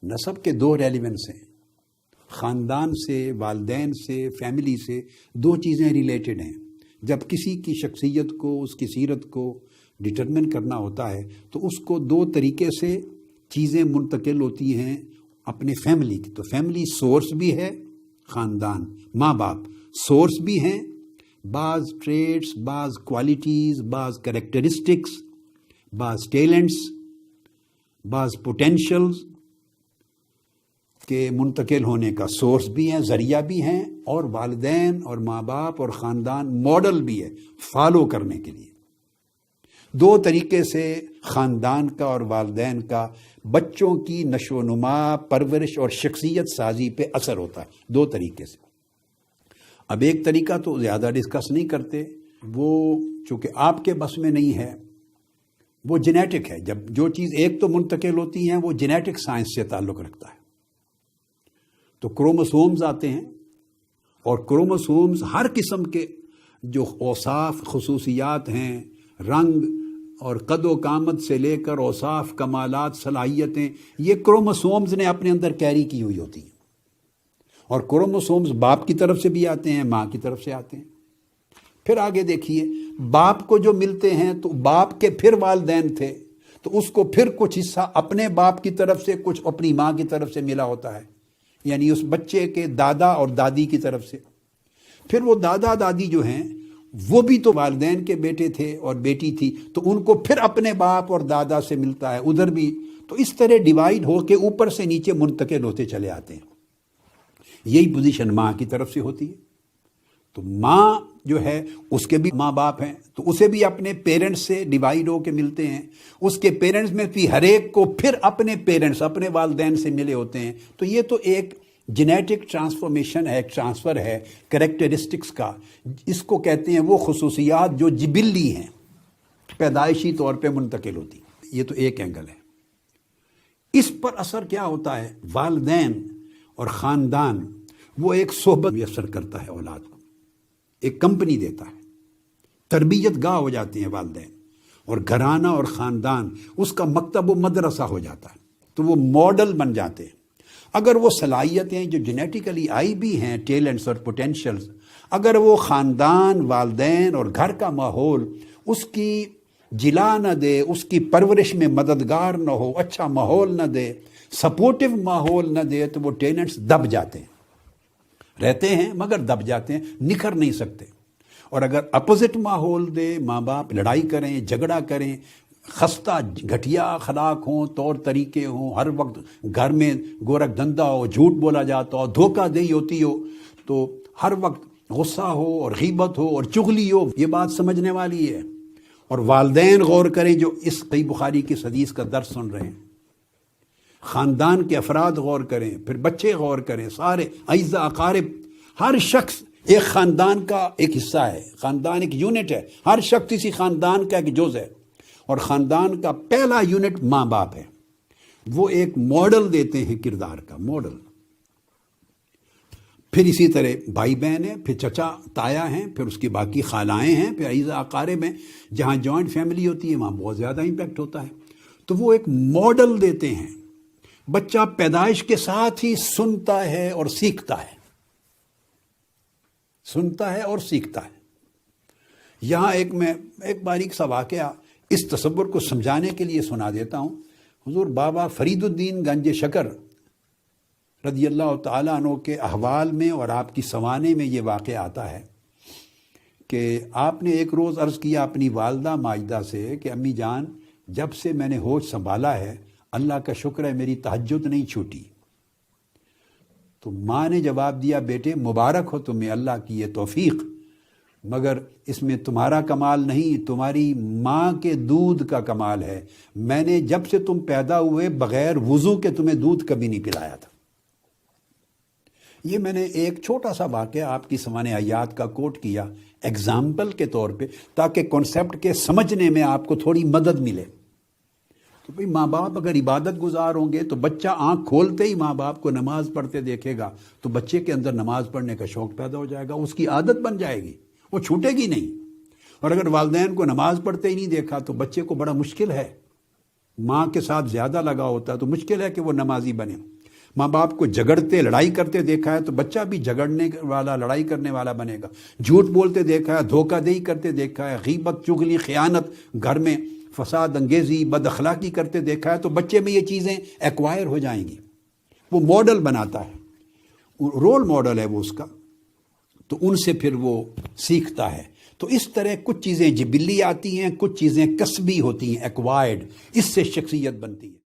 نسب کے دو ریلیونس ہیں، خاندان سے، والدین سے، فیملی سے دو چیزیں ریلیٹڈ ہیں۔ جب کسی کی شخصیت کو، اس کی سیرت کو ڈٹرمن کرنا ہوتا ہے تو اس کو دو طریقے سے چیزیں منتقل ہوتی ہیں اپنے فیملی کی۔ تو فیملی سورس بھی ہے، خاندان ماں باپ سورس بھی ہیں، بعض ٹریٹس، بعض کوالٹیز، بعض کریکٹرسٹکس، بعض ٹیلنٹس، بعض پوٹینشلز کے منتقل ہونے کا سورس بھی ہیں، ذریعہ بھی ہیں، اور والدین اور ماں باپ اور خاندان ماڈل بھی ہے فالو کرنے کے لیے۔ دو طریقے سے خاندان کا اور والدین کا بچوں کی نشو و نما، پرورش اور شخصیت سازی پہ اثر ہوتا ہے، دو طریقے سے۔ اب ایک طریقہ تو زیادہ ڈسکس نہیں کرتے، وہ چونکہ آپ کے بس میں نہیں ہے، وہ جینیٹک ہے۔ جب جو چیز ایک تو منتقل ہوتی ہیں وہ جینیٹک سائنس سے تعلق رکھتا ہے۔ تو کروموسومز آتے ہیں، اور کروموسومز ہر قسم کے جو اوصاف، خصوصیات ہیں، رنگ اور قد و قامت سے لے کر اوصاف، کمالات، صلاحیتیں، یہ کروموسومز نے اپنے اندر کیری کی ہوئی ہوتی ہیں۔ اور کروموسومز باپ کی طرف سے بھی آتے ہیں، ماں کی طرف سے آتے ہیں۔ پھر آگے دیکھیے، باپ کو جو ملتے ہیں تو باپ کے پھر والدین تھے، تو اس کو پھر کچھ حصہ اپنے باپ کی طرف سے، کچھ اپنی ماں کی طرف سے ملا ہوتا ہے، یعنی اس بچے کے دادا اور دادی کی طرف سے۔ پھر وہ دادا دادی جو ہیں وہ بھی تو والدین کے بیٹے تھے اور بیٹی تھی، تو ان کو پھر اپنے باپ اور دادا سے ملتا ہے ادھر بھی۔ تو اس طرح ڈیوائیڈ ہو کے اوپر سے نیچے منتقل ہوتے چلے آتے ہیں۔ یہی پوزیشن ماں کی طرف سے ہوتی ہے۔ تو ماں جو ہے اس کے بھی ماں باپ ہیں، تو اسے بھی اپنے پیرنٹس سے ڈیوائیڈ ہو کے ملتے ہیں۔ اس کے پیرنٹس میں بھی ہر ایک کو پھر اپنے پیرنٹس، اپنے والدین سے ملے ہوتے ہیں۔ تو یہ تو ایک جینیٹک ٹرانسفارمیشن ہے، ایک ٹرانسفر ہے کریکٹرسٹکس کا۔ اس کو کہتے ہیں وہ خصوصیات جو جبلی ہیں، پیدائشی طور پہ منتقل ہوتی۔ یہ تو ایک اینگل ہے۔ اس پر اثر کیا ہوتا ہے؟ والدین اور خاندان وہ ایک صحبت میسر کرتا ہے اولاد کو، ایک کمپنی دیتا ہے، تربیت گاہ ہو جاتے ہیں والدین، اور گھرانہ اور خاندان اس کا مکتب و مدرسہ ہو جاتا ہے۔ تو وہ ماڈل بن جاتے ہیں۔ اگر وہ صلاحیتیں جو جینیٹیکلی آئی بھی ہیں، ٹیلنٹس اور پوٹینشلز، اگر وہ خاندان، والدین اور گھر کا ماحول اس کی جلا نہ دے، اس کی پرورش میں مددگار نہ ہو، اچھا ماحول نہ دے، سپورٹو ماحول نہ دے، تو وہ ٹیلنٹس دب جاتے ہیں، رہتے ہیں مگر دب جاتے ہیں، نکھر نہیں سکتے۔ اور اگر اپوزٹ ماحول دے، ماں باپ لڑائی کریں، جھگڑا کریں، خستہ گھٹیا اخلاق ہوں، طور طریقے ہوں، ہر وقت گھر میں گورکھ دھندا ہو، جھوٹ بولا جاتا ہو، دھوکہ دہی ہوتی ہو، تو ہر وقت غصہ ہو اور غیبت ہو اور چغلی ہو، یہ بات سمجھنے والی ہے۔ اور والدین غور کریں جو اس صحیح بخاری کی حدیث کا درس سن رہے ہیں، خاندان کے افراد غور کریں، پھر بچے غور کریں، سارے اعزاء اقارب، ہر شخص ایک خاندان کا ایک حصہ ہے، خاندان ایک یونٹ ہے، ہر شخص اسی خاندان کا ایک جز ہے، اور خاندان کا پہلا یونٹ ماں باپ ہے۔ وہ ایک ماڈل دیتے ہیں کردار کا، ماڈل۔ پھر اسی طرح بھائی بہن ہیں، پھر چچا تایا ہیں، پھر اس کی باقی خالائیں ہیں، پھر اعزاء اقارب ہیں۔ جہاں جوائنٹ فیملی ہوتی ہے وہاں بہت زیادہ امپیکٹ ہوتا ہے۔ تو وہ ایک ماڈل دیتے ہیں۔ بچہ پیدائش کے ساتھ ہی سنتا ہے اور سیکھتا ہے، سنتا ہے اور سیکھتا ہے۔ یہاں میں ایک باریک سا واقعہ اس تصور کو سمجھانے کے لیے سنا دیتا ہوں۔ حضور بابا فرید الدین گنج شکر رضی اللہ تعالیٰ عنہ کے احوال میں اور آپ کی سوانے میں یہ واقعہ آتا ہے کہ آپ نے ایک روز عرض کیا اپنی والدہ ماجدہ سے کہ امی جان، جب سے میں نے ہوش سنبھالا ہے اللہ کا شکر ہے میری تہجد نہیں چھوٹی۔ تو ماں نے جواب دیا، بیٹے مبارک ہو تمہیں، اللہ کی یہ توفیق، مگر اس میں تمہارا کمال نہیں، تمہاری ماں کے دودھ کا کمال ہے۔ میں نے جب سے تم پیدا ہوئے بغیر وضو کے تمہیں دودھ کبھی نہیں پلایا تھا۔ یہ میں نے ایک چھوٹا سا واقعہ آپ کی سمانے آیات کا کوٹ کیا ایگزامپل کے طور پہ، تاکہ کنسیپٹ کے سمجھنے میں آپ کو تھوڑی مدد ملے۔ تو بھئی ماں باپ اگر عبادت گزار ہوں گے تو بچہ آنکھ کھولتے ہی ماں باپ کو نماز پڑھتے دیکھے گا تو بچے کے اندر نماز پڑھنے کا شوق پیدا ہو جائے گا، اس کی عادت بن جائے گی، وہ چھوٹے گی نہیں۔ اور اگر والدین کو نماز پڑھتے ہی نہیں دیکھا تو بچے کو بڑا مشکل ہے، ماں کے ساتھ زیادہ لگا ہوتا ہے تو مشکل ہے کہ وہ نمازی بنے۔ ماں باپ کو جھگڑتے لڑائی کرتے دیکھا ہے تو بچہ بھی جھگڑنے والا لڑائی کرنے والا بنے گا. جھوٹ بولتے دیکھا ہے, دھوکہ دہی کرتے دیکھا ہے, غیبت چغلی خیانت گھر میں فساد انگیزی بد اخلاقی کرتے دیکھا ہے تو بچے میں یہ چیزیں ایکوائر ہو جائیں گی. وہ ماڈل بناتا ہے, رول ماڈل ہے وہ اس کا, تو ان سے پھر وہ سیکھتا ہے. تو اس طرح کچھ چیزیں جبلی آتی ہیں, کچھ چیزیں کسبی ہوتی ہیں, ایکوائرڈ, اس سے شخصیت بنتی ہے.